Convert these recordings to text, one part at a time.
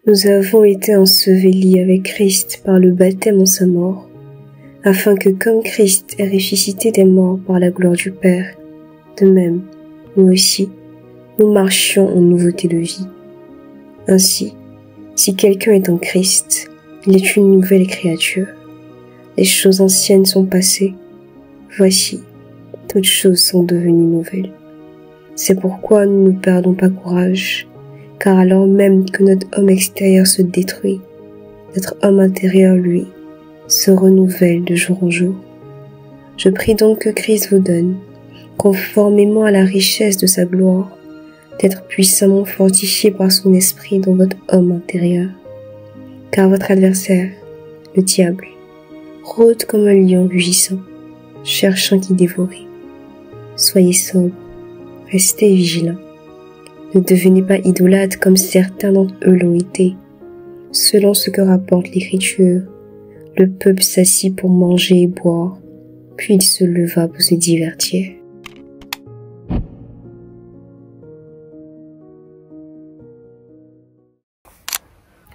Nous avons été ensevelis avec Christ par le baptême en sa mort, afin que comme Christ est ressuscité des morts par la gloire du Père, de même, nous aussi, nous marchions en nouveauté de vie. Ainsi, si quelqu'un est en Christ, il est une nouvelle créature. Les choses anciennes sont passées. Voici, toutes choses sont devenues nouvelles. C'est pourquoi nous ne perdons pas courage, car alors même que notre homme extérieur se détruit, notre homme intérieur, lui, se renouvelle de jour en jour. Je prie donc que Christ vous donne, conformément à la richesse de sa gloire, d'être puissamment fortifié par son esprit dans votre homme intérieur. Car votre adversaire, le diable, rôde comme un lion rugissant, cherchant qui dévorer. Soyez sobre, restez vigilants. Ne devenez pas idolâtres comme certains d'entre eux l'ont été. Selon ce que rapporte l'Écriture, le peuple s'assit pour manger et boire, puis il se leva pour se divertir.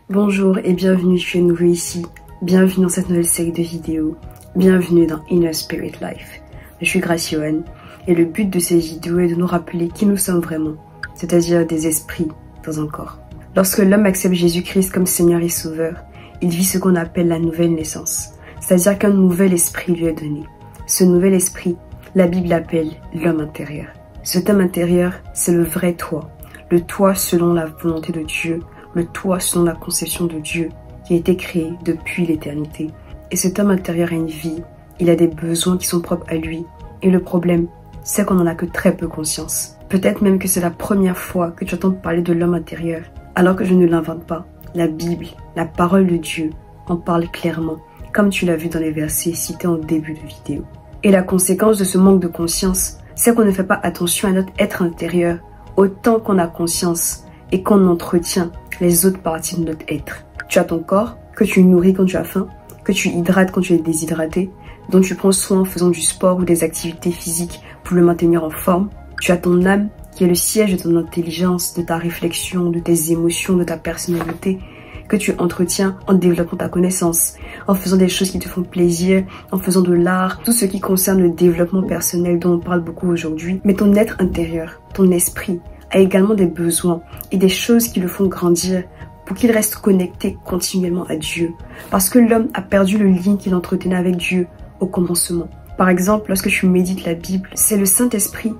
Bonjour et bienvenue, tu es nouveau ici. Bienvenue dans cette nouvelle série de vidéos. Bienvenue dans Inner Spirit Life. Je suis Grace Yohan et le but de ces vidéos est de nous rappeler qui nous sommes vraiment, c'est-à-dire des esprits dans un corps. Lorsque l'homme accepte Jésus-Christ comme Seigneur et Sauveur, il vit ce qu'on appelle la nouvelle naissance, c'est-à-dire qu'un nouvel esprit lui est donné. Ce nouvel esprit, la Bible l'appelle l'homme intérieur. Cet homme intérieur, c'est le vrai toi, le toi selon la volonté de Dieu, le toi selon la conception de Dieu qui a été créé depuis l'éternité. Et cet homme intérieur a une vie, il a des besoins qui sont propres à lui. Et le problème, c'est qu'on n'en a que très peu conscience. Peut-être même que c'est la première fois que tu entends parler de l'homme intérieur, alors que je ne l'invente pas. La Bible, la parole de Dieu, en parle clairement, comme tu l'as vu dans les versets cités en début de vidéo. Et la conséquence de ce manque de conscience, c'est qu'on ne fait pas attention à notre être intérieur, autant qu'on a conscience et qu'on entretient les autres parties de notre être. Tu as ton corps, que tu nourris quand tu as faim, que tu hydrates quand tu es déshydraté, dont tu prends soin en faisant du sport ou des activités physiques pour le maintenir en forme. Tu as ton âme, qui est le siège de ton intelligence, de ta réflexion, de tes émotions, de ta personnalité, que tu entretiens en développant ta connaissance, en faisant des choses qui te font plaisir, en faisant de l'art, tout ce qui concerne le développement personnel dont on parle beaucoup aujourd'hui. Mais ton être intérieur, ton esprit, a également des besoins et des choses qui le font grandir pour qu'il reste connecté continuellement à Dieu. Parce que l'homme a perdu le lien qu'il entretenait avec Dieu au commencement. Par exemple, lorsque tu médites la Bible, c'est le Saint-Esprit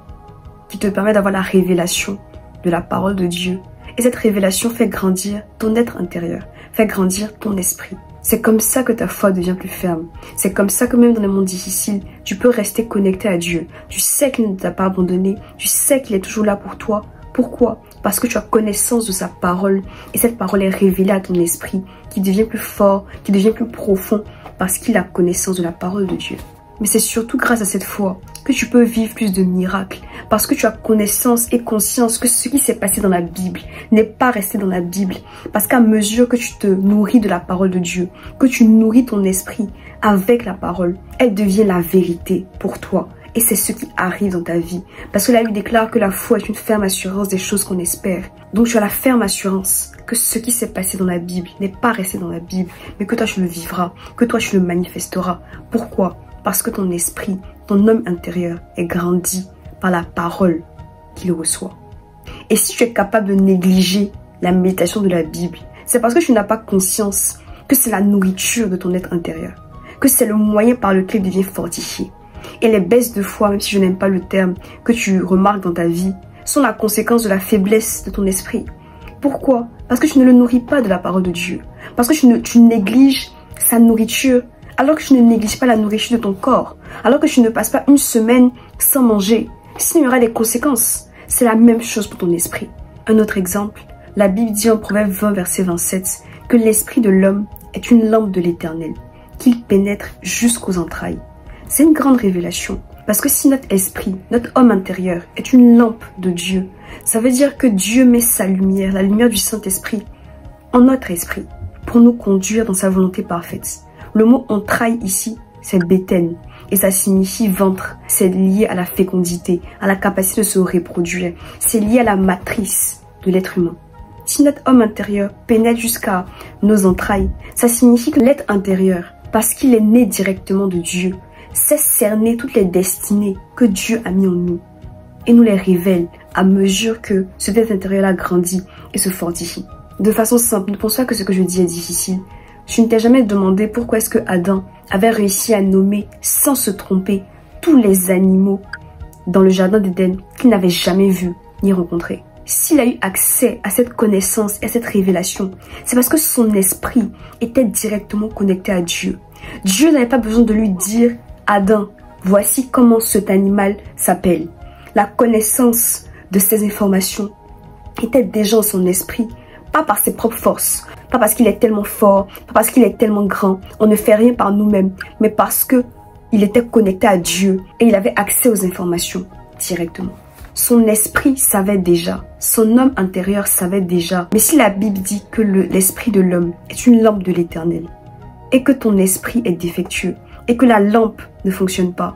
qui te permet d'avoir la révélation de la parole de Dieu. Et cette révélation fait grandir ton être intérieur, fait grandir ton esprit. C'est comme ça que ta foi devient plus ferme. C'est comme ça que même dans les moments difficiles, tu peux rester connecté à Dieu. Tu sais qu'il ne t'a pas abandonné, tu sais qu'il est toujours là pour toi. Pourquoi? Parce que tu as connaissance de sa parole et cette parole est révélée à ton esprit qui devient plus fort, qui devient plus profond parce qu'il a connaissance de la parole de Dieu. Mais c'est surtout grâce à cette foi que tu peux vivre plus de miracles parce que tu as connaissance et conscience que ce qui s'est passé dans la Bible n'est pas resté dans la Bible. Parce qu'à mesure que tu te nourris de la parole de Dieu, que tu nourris ton esprit avec la parole, elle devient la vérité pour toi. Et c'est ce qui arrive dans ta vie. Parce que la Bible déclare que la foi est une ferme assurance des choses qu'on espère. Donc tu as la ferme assurance que ce qui s'est passé dans la Bible n'est pas resté dans la Bible, mais que toi tu le vivras, que toi tu le manifesteras. Pourquoi? Parce que ton esprit, ton homme intérieur est grandi par la parole qu'il reçoit. Et si tu es capable de négliger la méditation de la Bible, c'est parce que tu n'as pas conscience que c'est la nourriture de ton être intérieur, que c'est le moyen par lequel il devient fortifié. Et les baisses de foi, même si je n'aime pas le terme, que tu remarques dans ta vie, sont la conséquence de la faiblesse de ton esprit. Pourquoi? Parce que tu ne le nourris pas de la parole de Dieu. Parce que tu négliges sa nourriture, alors que tu ne négliges pas la nourriture de ton corps. Alors que tu ne passes pas une semaine sans manger. Sinon, il y aura des conséquences. C'est la même chose pour ton esprit. Un autre exemple, la Bible dit en Proverbe 20, verset 27, que l'esprit de l'homme est une lampe de l'Éternel, qu'il pénètre jusqu'aux entrailles. C'est une grande révélation. Parce que si notre esprit, notre homme intérieur est une lampe de Dieu, ça veut dire que Dieu met sa lumière, la lumière du Saint-Esprit, en notre esprit, pour nous conduire dans sa volonté parfaite. Le mot entraille ici, c'est béten, et ça signifie ventre. C'est lié à la fécondité, à la capacité de se reproduire. C'est lié à la matrice de l'être humain. Si notre homme intérieur pénètre jusqu'à nos entrailles, ça signifie que l'être intérieur, parce qu'il est né directement de Dieu, sait cerner toutes les destinées que Dieu a mis en nous et nous les révèle à mesure que cet être intérieur-là grandit et se fortifie. De façon simple, ne pense pas que ce que je dis est difficile. Je ne t'ai jamais demandé pourquoi est-ce que Adam avait réussi à nommer sans se tromper tous les animaux dans le jardin d'Éden qu'il n'avait jamais vus ni rencontrés. S'il a eu accès à cette connaissance et à cette révélation, c'est parce que son esprit était directement connecté à Dieu. Dieu n'avait pas besoin de lui dire « Adam, voici comment cet animal s'appelle ». La connaissance de ces informations était déjà en son esprit, pas par ses propres forces, pas parce qu'il est tellement fort, pas parce qu'il est tellement grand. On ne fait rien par nous-mêmes, mais parce que il était connecté à Dieu et il avait accès aux informations directement. Son esprit savait déjà, son homme intérieur savait déjà. Mais si la Bible dit que l'esprit de l'homme est une lampe de l'Éternel et que ton esprit est défectueux et que la lampe ne fonctionne pas,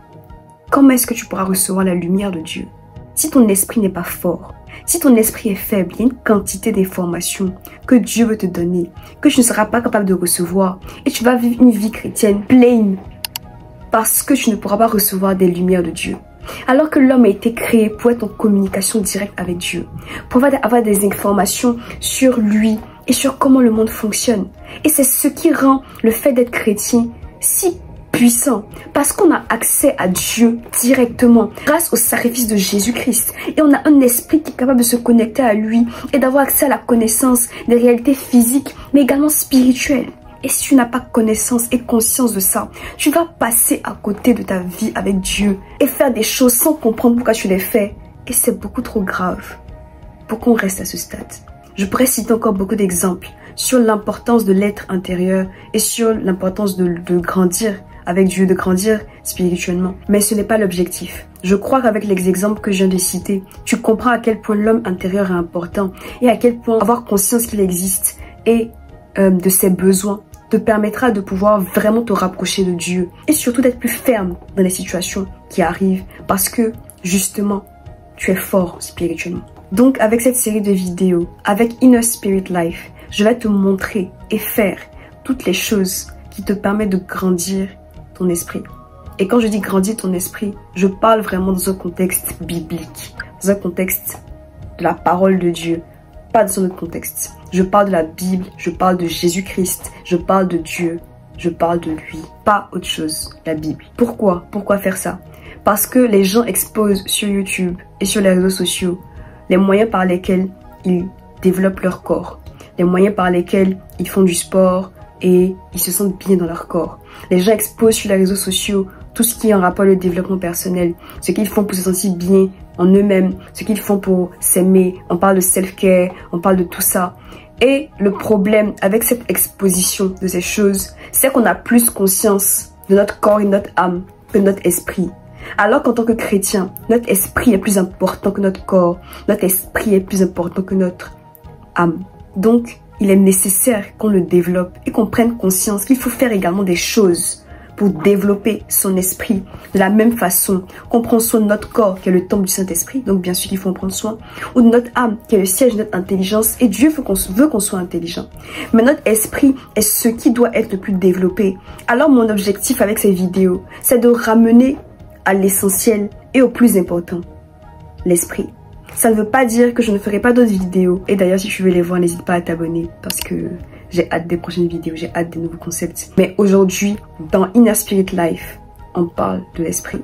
comment est-ce que tu pourras recevoir la lumière de Dieu? Si ton esprit n'est pas fort, si ton esprit est faible, il y a une quantité d'informations que Dieu veut te donner, que tu ne seras pas capable de recevoir et tu vas vivre une vie chrétienne pleine parce que tu ne pourras pas recevoir des lumières de Dieu. Alors que l'homme a été créé pour être en communication directe avec Dieu, pour avoir des informations sur lui et sur comment le monde fonctionne. Et c'est ce qui rend le fait d'être chrétien si puissant, parce qu'on a accès à Dieu directement grâce au sacrifice de Jésus-Christ. Et on a un esprit qui est capable de se connecter à lui et d'avoir accès à la connaissance des réalités physiques, mais également spirituelles. Et si tu n'as pas connaissance et conscience de ça, tu vas passer à côté de ta vie avec Dieu et faire des choses sans comprendre pourquoi tu les fais. Et c'est beaucoup trop grave pour qu'on reste à ce stade. Je pourrais citer encore beaucoup d'exemples sur l'importance de l'être intérieur et sur l'importance de grandir avec Dieu, de grandir spirituellement. Mais ce n'est pas l'objectif. Je crois qu'avec les exemples que je viens de citer, tu comprends à quel point l'homme intérieur est important et à quel point avoir conscience qu'il existe et de ses besoins te permettra de pouvoir vraiment te rapprocher de Dieu et surtout d'être plus ferme dans les situations qui arrivent parce que justement tu es fort spirituellement. Donc avec cette série de vidéos, avec Inner Spirit Life, je vais te montrer et faire toutes les choses qui te permettent de grandir ton esprit. Et quand je dis grandir ton esprit, je parle vraiment dans un contexte biblique, dans un contexte de la parole de Dieu, pas dans un autre contexte. Je parle de la Bible, je parle de Jésus-Christ, je parle de Dieu, je parle de lui, pas autre chose, la Bible. Pourquoi? Pourquoi faire ça? Parce que les gens exposent sur YouTube et sur les réseaux sociaux les moyens par lesquels ils développent leur corps, les moyens par lesquels ils font du sport et ils se sentent bien dans leur corps. Les gens exposent sur les réseaux sociaux tout ce qui est en rapport avec le développement personnel, ce qu'ils font pour se sentir bien en eux-mêmes, ce qu'ils font pour s'aimer. On parle de self-care, on parle de tout ça. Et le problème avec cette exposition de ces choses, c'est qu'on a plus conscience de notre corps et de notre âme que de notre esprit. Alors qu'en tant que chrétien, notre esprit est plus important que notre corps, notre esprit est plus important que notre âme. Donc, il est nécessaire qu'on le développe et qu'on prenne conscience qu'il faut faire également des choses pour développer son esprit de la même façon qu'on prend soin de notre corps qui est le temple du Saint-Esprit, donc bien sûr qu'il faut en prendre soin, ou de notre âme qui est le siège de notre intelligence, et Dieu veut qu'on soit intelligent. Mais notre esprit est ce qui doit être le plus développé. Alors mon objectif avec ces vidéos, c'est de ramener à l'essentiel et au plus important, l'esprit. Ça ne veut pas dire que je ne ferai pas d'autres vidéos, et d'ailleurs si tu veux les voir, n'hésite pas à t'abonner parce que j'ai hâte des prochaines vidéos, j'ai hâte des nouveaux concepts. Mais aujourd'hui, dans Inner Spirit Life, on parle de l'esprit.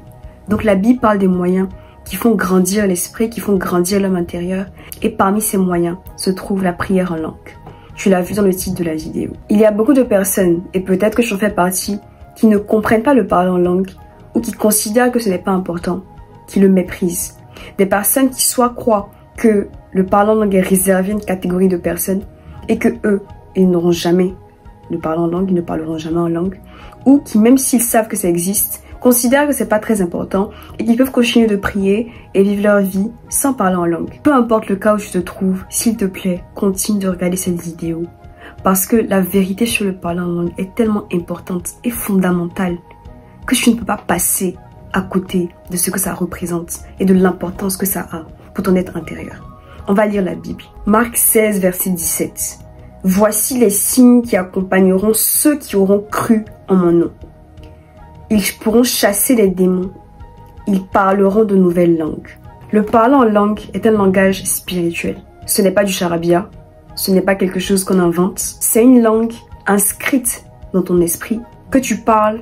Donc la Bible parle des moyens qui font grandir l'esprit, qui font grandir l'homme intérieur. Et parmi ces moyens se trouve la prière en langue. Tu l'as vu dans le titre de la vidéo. Il y a beaucoup de personnes, et peut-être que j'en fais partie, qui ne comprennent pas le parler en langue ou qui considèrent que ce n'est pas important, qui le méprisent. Des personnes qui soit croient que le parler en langue est réservé à une catégorie de personnes et que eux, ils n'auront jamais de parler en langue, ils ne parleront jamais en langue, ou qui, même s'ils savent que ça existe, considèrent que c'est pas très important et qu'ils peuvent continuer de prier et vivre leur vie sans parler en langue. Peu importe le cas où tu te trouves, s'il te plaît, continue de regarder cette vidéo parce que la vérité sur le parler en langue est tellement importante et fondamentale que tu ne peux pas passer à côté de ce que ça représente et de l'importance que ça a pour ton être intérieur. On va lire la Bible. Marc 16, verset 17. Voici les signes qui accompagneront ceux qui auront cru en mon nom. Ils pourront chasser les démons. Ils parleront de nouvelles langues. Le parler en langue est un langage spirituel. Ce n'est pas du charabia. Ce n'est pas quelque chose qu'on invente. C'est une langue inscrite dans ton esprit que tu parles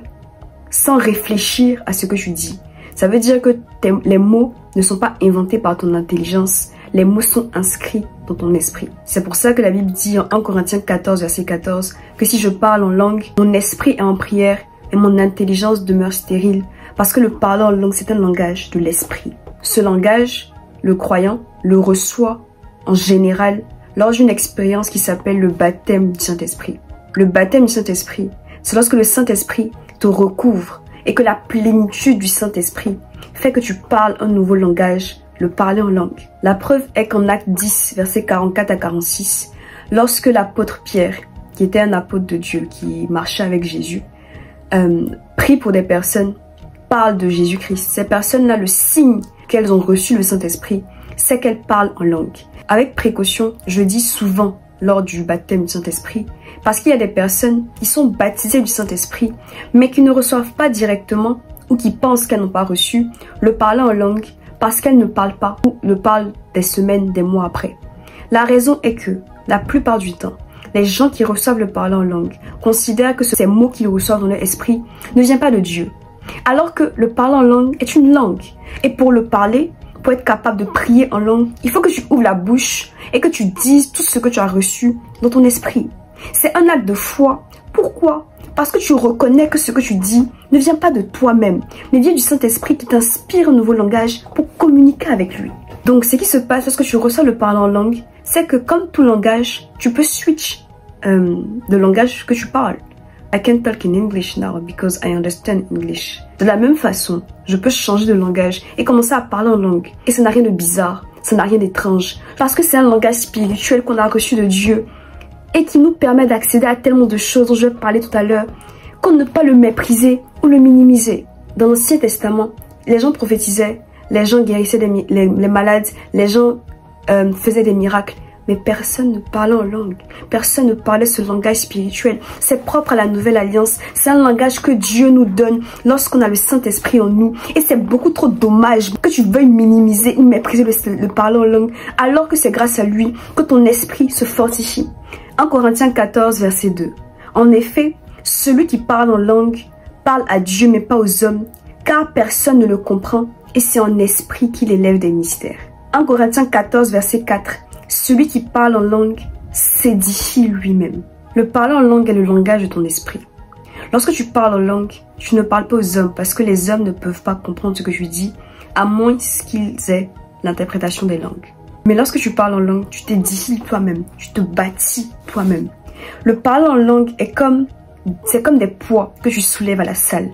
sans réfléchir à ce que tu dis. Ça veut dire que les mots ne sont pas inventés par ton intelligence. Les mots sont inscrits dans ton esprit. C'est pour ça que la Bible dit en 1 Corinthiens 14, verset 14, que si je parle en langue, mon esprit est en prière et mon intelligence demeure stérile. Parce que le parler en langue, c'est un langage de l'esprit. Ce langage, le croyant le reçoit en général lors d'une expérience qui s'appelle le baptême du Saint-Esprit. Le baptême du Saint-Esprit, c'est lorsque le Saint-Esprit te recouvre et que la plénitude du Saint-Esprit fait que tu parles un nouveau langage, le parler en langue. La preuve est qu'en Actes 10, versets 44 à 46, lorsque l'apôtre Pierre, qui était un apôtre de Dieu, qui marchait avec Jésus, prie pour des personnes, parle de Jésus-Christ. Ces personnes-là, le signe qu'elles ont reçu le Saint-Esprit, c'est qu'elles parlent en langue. Avec précaution, je dis souvent lors du baptême du Saint-Esprit, parce qu'il y a des personnes qui sont baptisées du Saint-Esprit, mais qui ne reçoivent pas directement ou qui pensent qu'elles n'ont pas reçu le parler en langue parce qu'elles ne parlent pas ou le parlent des semaines, des mois après. La raison est que, la plupart du temps, les gens qui reçoivent le parler en langue considèrent que ces mots qu'ils reçoivent dans leur esprit ne viennent pas de Dieu. Alors que le parler en langue est une langue. Et pour le parler, pour être capable de prier en langue, il faut que tu ouvres la bouche et que tu dises tout ce que tu as reçu dans ton esprit. C'est un acte de foi. Pourquoi? Parce que tu reconnais que ce que tu dis ne vient pas de toi-même, mais vient du Saint-Esprit qui t'inspire un nouveau langage pour communiquer avec lui. Donc, ce qui se passe lorsque tu reçois le parler en langue, c'est que comme tout langage, tu peux switch de langage que tu parles. I can talk in English now because I understand English. De la même façon, je peux changer de langage et commencer à parler en langue. Et ça n'a rien de bizarre, ça n'a rien d'étrange. Parce que c'est un langage spirituel qu'on a reçu de Dieu et qui nous permet d'accéder à tellement de choses dont je vais parler tout à l'heure, qu'on ne peut pas le mépriser ou le minimiser. Dans l'Ancien Testament, les gens prophétisaient, les gens guérissaient les malades, les gens faisaient des miracles. Mais personne ne parlait en langue. Personne ne parlait ce langage spirituel. C'est propre à la nouvelle alliance. C'est un langage que Dieu nous donne lorsqu'on a le Saint-Esprit en nous. Et c'est beaucoup trop dommage que tu veuilles minimiser ou mépriser le parler en langue, alors que c'est grâce à lui que ton esprit se fortifie. 1 Corinthiens 14, verset 2. En effet, celui qui parle en langue parle à Dieu mais pas aux hommes, car personne ne le comprend et c'est en esprit qu'il élève des mystères. 1 Corinthiens 14, verset 4. Celui qui parle en langue s'édifie lui-même. Le parler en langue est le langage de ton esprit. Lorsque tu parles en langue, tu ne parles pas aux hommes parce que les hommes ne peuvent pas comprendre ce que tu dis, à moins qu'ils aient l'interprétation des langues. Mais lorsque tu parles en langue, tu t'édifies toi-même, tu te bâtis toi-même. Le parler en langue c'est comme des poids que tu soulèves à la salle.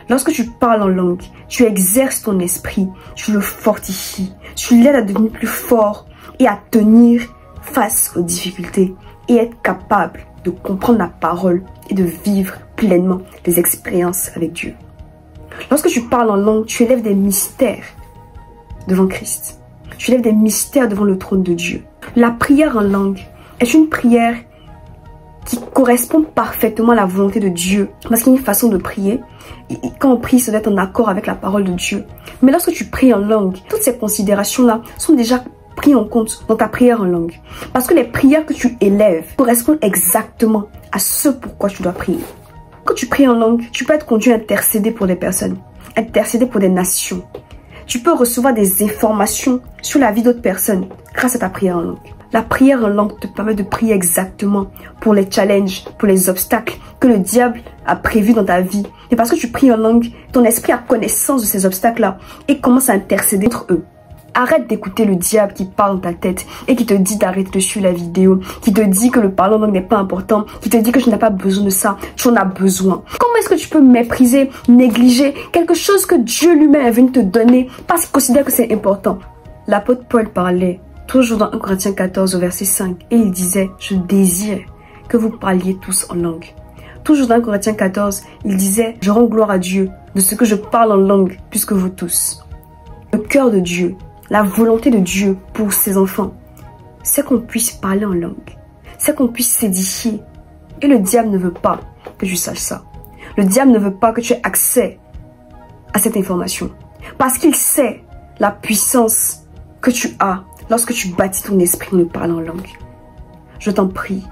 Lorsque tu parles en langue, tu exerces ton esprit, tu le fortifies, tu l'aides à devenir plus fort et à tenir face aux difficultés et être capable de comprendre la parole et de vivre pleinement les expériences avec Dieu. Lorsque tu parles en langue, tu élèves des mystères devant Christ. Tu élèves des mystères devant le trône de Dieu. La prière en langue est une prière qui correspond parfaitement à la volonté de Dieu. Parce qu'il y a une façon de prier. Et quand on prie, ça doit être en accord avec la parole de Dieu. Mais lorsque tu pries en langue, toutes ces considérations-là sont déjà prises en compte dans ta prière en langue. Parce que les prières que tu élèves correspondent exactement à ce pourquoi tu dois prier. Quand tu pries en langue, tu peux être conduit à intercéder pour des personnes, intercéder pour des nations. Tu peux recevoir des informations sur la vie d'autres personnes grâce à ta prière en langue. La prière en langue te permet de prier exactement pour les challenges, pour les obstacles que le diable a prévus dans ta vie. Et parce que tu pries en langue, ton esprit a connaissance de ces obstacles-là et commence à intercéder entre eux. Arrête d'écouter le diable qui parle dans ta tête et qui te dit d'arrêter de suivre la vidéo, qui te dit que le parler en langue n'est pas important, qui te dit que tu n'as pas besoin de ça, tu en as besoin. Comment est-ce que tu peux mépriser, négliger quelque chose que Dieu lui-même est venu te donner parce qu'il considère que c'est important? L'apôtre Paul parlait toujours dans 1 Corinthiens 14 au verset 5 et il disait « Je désire que vous parliez tous en langue ». Toujours dans 1 Corinthiens 14, il disait « Je rends gloire à Dieu de ce que je parle en langue plus que vous tous ». Le cœur de Dieu la volonté de Dieu pour ses enfants, c'est qu'on puisse parler en langue, c'est qu'on puisse s'édifier. Et le diable ne veut pas que tu saches ça. Le diable ne veut pas que tu aies accès à cette information. Parce qu'il sait la puissance que tu as lorsque tu bâtis ton esprit en parlant en langue. Je t'en prie,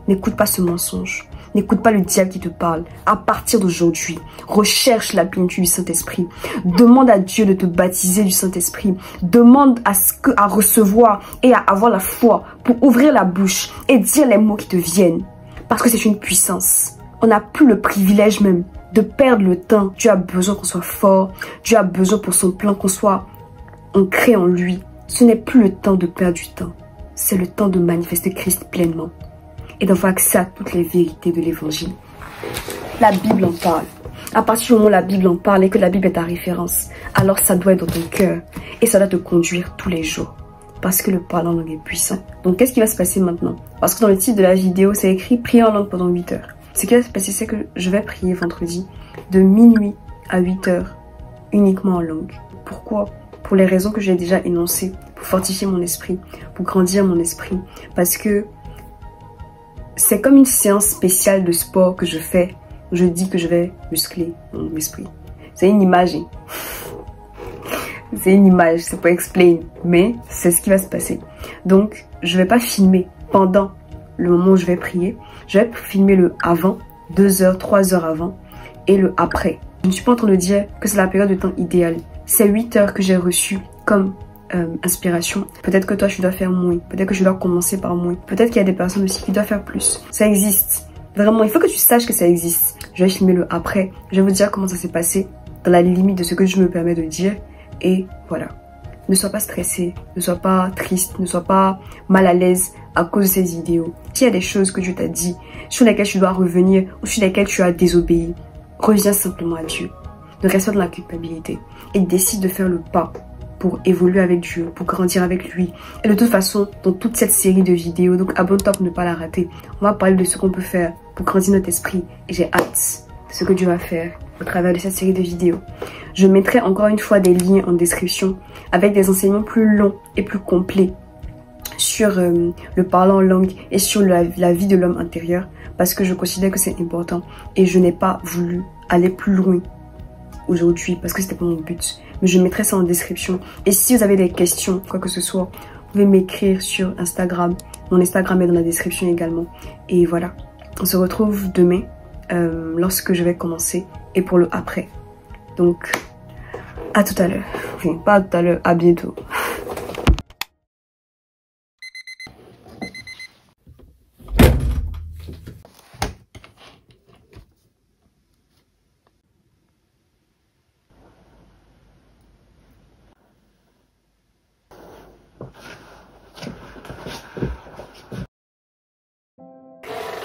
n'écoute pas ce mensonge. N'écoute pas le diable qui te parle. À partir d'aujourd'hui, recherche la plénitude du Saint-Esprit. Demande à Dieu de te baptiser du Saint-Esprit. Demande à recevoir et à avoir la foi pour ouvrir la bouche et dire les mots qui te viennent. Parce que c'est une puissance. On n'a plus le privilège même de perdre le temps. Dieu a besoin qu'on soit fort. Dieu a besoin pour son plan qu'on soit ancré en lui. Ce n'est plus le temps de perdre du temps. C'est le temps de manifester Christ pleinement et d'avoir accès à toutes les vérités de l'évangile. La Bible en parle. À partir du moment où la Bible en parle et que la Bible est ta référence, alors ça doit être dans ton cœur et ça doit te conduire tous les jours. Parce que le parler en langue est puissant. Donc qu'est-ce qui va se passer maintenant? Parce que dans le titre de la vidéo, c'est écrit prier en langue pendant 8 heures. Ce qui va se passer, c'est que je vais prier vendredi de minuit à 8 heures uniquement en langue. Pourquoi? Pour les raisons que j'ai déjà énoncées, pour fortifier mon esprit, pour grandir mon esprit. Parce que c'est comme une séance spéciale de sport que je fais. Je dis que je vais muscler mon esprit. C'est une image. C'est une image, c'est pas explain. Mais c'est ce qui va se passer. Donc, je vais pas filmer pendant le moment où je vais prier. Je vais filmer le avant, 2 heures, 3 heures avant, et le après. Je ne suis pas en train de dire que c'est la période de temps idéale. C'est 8 heures que j'ai reçues comme inspiration. Peut-être que toi tu dois faire moins, peut-être que je dois commencer par moins, peut-être qu'il y a des personnes aussi qui doivent faire plus. Ça existe, vraiment, il faut que tu saches que ça existe. Je vais filmer le après, je vais vous dire comment ça s'est passé dans la limite de ce que je me permets de dire. Et voilà, ne sois pas stressé, ne sois pas triste, ne sois pas mal à l'aise à cause de ces vidéos. S'il y a des choses que Dieu t'a dit, sur lesquelles tu dois revenir ou sur lesquelles tu as désobéi, reviens simplement à Dieu. Ne reste pas dans la culpabilité et décide de faire le pas pour évoluer avec Dieu, pour grandir avec lui. Et de toute façon, dans toute cette série de vidéos, donc abonne-toi pour ne pas la rater, on va parler de ce qu'on peut faire pour grandir notre esprit. Et j'ai hâte de ce que Dieu va faire au travers de cette série de vidéos. Je mettrai encore une fois des liens en description avec des enseignements plus longs et plus complets sur le parler en langue et sur la vie de l'homme intérieur, parce que je considère que c'est important et je n'ai pas voulu aller plus loin aujourd'hui parce que c'était pas mon but. Mais je mettrai ça en description. Et si vous avez des questions, quoi que ce soit, vous pouvez m'écrire sur Instagram. Mon Instagram est dans la description également. Et voilà, on se retrouve demain lorsque je vais commencer et pour le après. Donc, à tout à l'heure. Enfin, pas à tout à l'heure, à bientôt.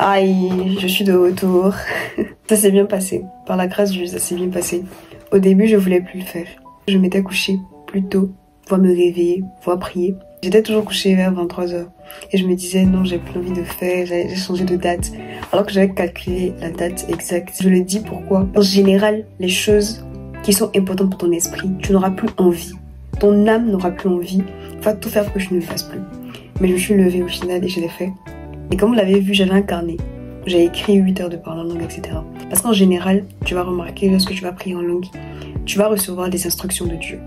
Aïe, je suis de retour. Ça s'est bien passé. Par la grâce de Dieu, ça s'est bien passé. Au début, je voulais plus le faire. Je m'étais couchée plus tôt, voire me réveiller, voire prier. J'étais toujours couchée vers 23 h. Et je me disais, non, j'ai plus envie de faire, j'ai changé de date. Alors que j'avais calculé la date exacte. Je le dis pourquoi. En général, les choses qui sont importantes pour ton esprit, tu n'auras plus envie. Ton âme n'aura plus envie. Va tout faire pour que je ne le fasse plus. Mais je me suis levée au final et je l'ai fait. Et comme vous l'avez vu, j'avais un carnet. J'ai écrit 8 heures de parler en langue, etc. Parce qu'en général, tu vas remarquer, lorsque tu vas prier en langue, tu vas recevoir des instructions de Dieu.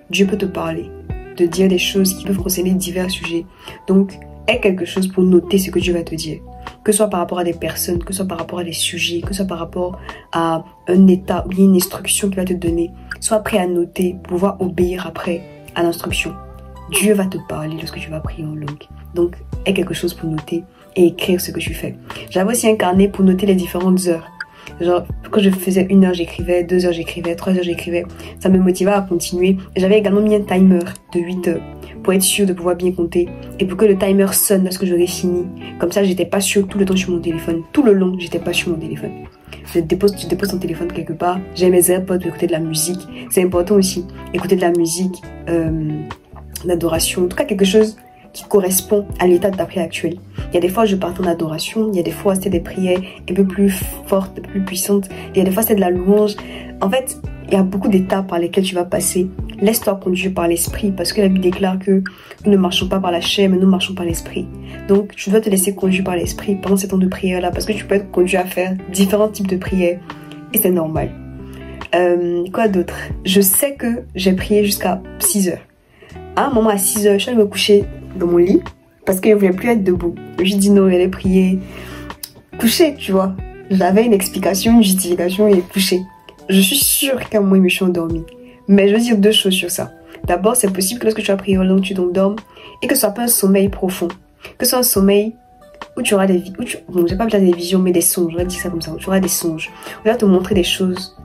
Dieu peut te parler, te dire des choses qui peuvent concerner divers sujets. Donc, aie quelque chose pour noter ce que Dieu va te dire. Que ce soit par rapport à des personnes, que ce soit par rapport à des sujets, que ce soit par rapport à un état ou une instruction qu'il va te donner. Sois prêt à noter pour pouvoir obéir après à l'instruction. Dieu va te parler lorsque tu vas prier en langue. Donc, aie quelque chose pour noter et écrire ce que tu fais. J'avais aussi un carnet pour noter les différentes heures. Genre, quand je faisais 1 heure, j'écrivais, 2 heures, j'écrivais, 3 heures, j'écrivais. Ça me motivait à continuer. J'avais également mis un timer de 8 heures pour être sûr de pouvoir bien compter et pour que le timer sonne lorsque j'aurais fini. Comme ça, j'étais pas sûre tout le temps sur mon téléphone. Tout le long, j'étais pas sur mon téléphone. Tu déposes ton téléphone quelque part. J'ai mes AirPods pour écouter de la musique. C'est important aussi. Écouter de la musique, d'adoration. En tout cas, quelque chose qui correspond à l'état de ta prière actuelle. Il y a des fois je partais en adoration, il y a des fois c'était des prières un peu plus fortes, un peu plus puissantes, il y a des fois c'est de la louange. En fait, il y a beaucoup d'étapes par lesquelles tu vas passer. Laisse-toi conduire par l'esprit, parce que la Bible déclare que nous ne marchons pas par la chair, mais nous marchons par l'esprit. Donc, tu dois te laisser conduire par l'esprit pendant ces temps de prière-là, parce que tu peux être conduit à faire différents types de prières, et c'est normal. Quoi d'autre? Je sais que j'ai prié jusqu'à 6 heures. À un moment, à 6 heures, je suis allée me coucher dans mon lit, parce que je ne voulais plus être debout. J'ai dit non, j'allais prier coucher, tu vois. J'avais une explication, une justification et coucher. Je suis sûre qu'à un moment, je me suis endormie. Mais je veux dire deux choses sur ça. D'abord, c'est possible que lorsque tu as prié au long, tu t'endormes et que ce soit pas un sommeil profond. Que ce soit un sommeil où tu auras des... Bon, j'ai pas besoin des visions, mais des songes. On va dire ça comme ça. Où tu auras des songes. On va te montrer des choses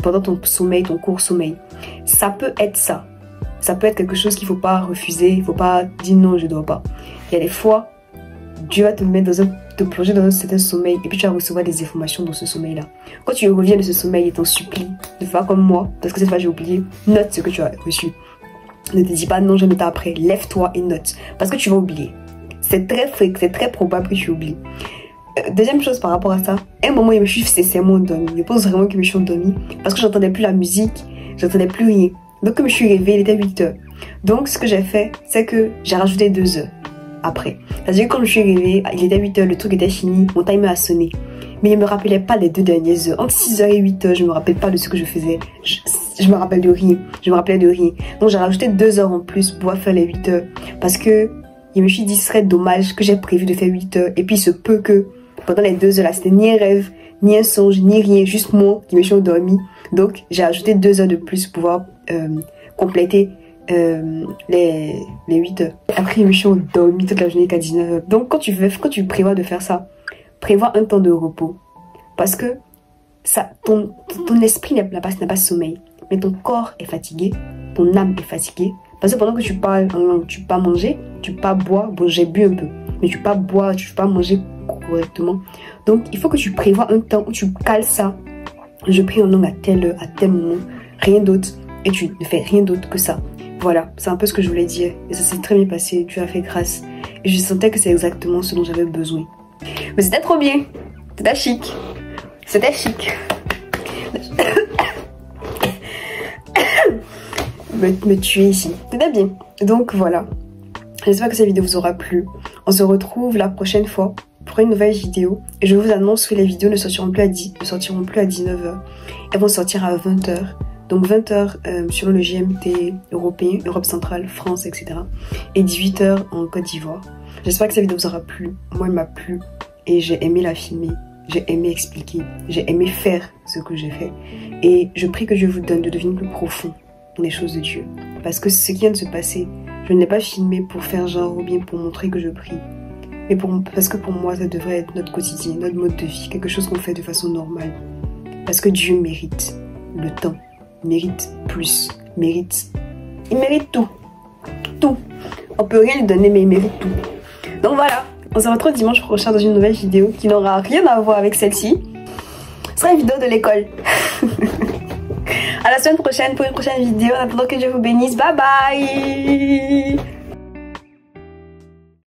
pendant ton sommeil, ton court sommeil. Ça peut être ça. Ça peut être quelque chose qu'il ne faut pas refuser. Il ne faut pas dire non, je ne dors pas. Il y a des fois, Dieu va te mettre te plonger dans un certain sommeil et puis tu vas recevoir des informations dans ce sommeil-là. Quand tu reviens de ce sommeil et t'en supplie de faire comme moi, parce que cette fois j'ai oublié, note ce que tu as reçu. Ne te dis pas non, je note après. Lève-toi et note. Parce que tu vas oublier. C'est très probable que tu oublies. Deuxième chose par rapport à ça, à un moment, je me suis sincèrement endormie. Je pense vraiment que je me suis endormie parce que j'entendais plus la musique, j'entendais plus rien. Donc, quand je me suis réveillée, il était 8 heures. Donc, ce que j'ai fait, c'est que j'ai rajouté 2 heures après. C'est-à-dire que quand je suis réveillée, il était 8 heures, le truc était fini, mon timer a sonné. Mais je ne me rappelais pas des 2 dernières heures. Entre 6 heures et 8 heures, je ne me rappelle pas de ce que je faisais. Je me rappelle de rien. Je me rappelais de rien. Donc, j'ai rajouté 2 heures en plus pour pouvoir faire les 8 heures. Parce que je me suis dit, ce serait dommage que j'ai prévu de faire 8 heures. Et puis, il se peut que pendant les 2 heures là, c'était ni un rêve, ni un songe, ni rien, juste moi qui me suis endormie. Donc, j'ai ajouté 2 heures de plus pour pouvoir compléter les 8 heures. Après, je me suis endormie toute la journée jusqu'à 19 heures. Donc, quand tu prévois de faire ça, prévois un temps de repos. Parce que ça, ton esprit n'a pas sommeil. Mais ton corps est fatigué, ton âme est fatiguée. Parce que pendant que tu parles en langue, tu peux pas manger, tu peux pas boire. Bon, j'ai bu un peu, mais tu peux pas boire, tu peux pas manger correctement. Donc, il faut que tu prévois un temps où tu cales ça. Je prie en langue à tel heure, à tel moment, rien d'autre. Et tu ne fais rien d'autre que ça. Voilà, c'est un peu ce que je voulais dire. Et ça s'est très bien passé, Dieu a fait grâce. Et je sentais que c'est exactement ce dont j'avais besoin. Mais c'était trop bien. C'était chic. C'était chic. me tuer ici. C'était bien. Donc voilà. J'espère que cette vidéo vous aura plu. On se retrouve la prochaine fois pour une nouvelle vidéo. Et je vous annonce que les vidéos ne sortiront plus à 19h. Elles vont sortir à 20h. Donc 20h selon le GMT européen, Europe centrale, France, etc. Et 18h en Côte d'Ivoire. J'espère que cette vidéo vous aura plu. Moi, elle m'a plu. Et j'ai aimé la filmer. J'ai aimé expliquer. J'ai aimé faire ce que j'ai fait. Et je prie que Dieu vous donne de devenir plus profond dans les choses de Dieu. Parce que ce qui vient de se passer, je ne l'ai pas filmé pour faire genre ou bien pour montrer que je prie. Mais parce que pour moi, ça devrait être notre quotidien, notre mode de vie. Quelque chose qu'on fait de façon normale. Parce que Dieu mérite le temps. Mérite plus. Il mérite tout. Tout. On peut rien lui donner, mais il mérite tout. Donc voilà. On se retrouve dimanche prochain dans une nouvelle vidéo qui n'aura rien à voir avec celle-ci. Ce sera une vidéo de l'école. À la semaine prochaine pour une prochaine vidéo. En attendant que Dieu vous bénisse. Bye bye.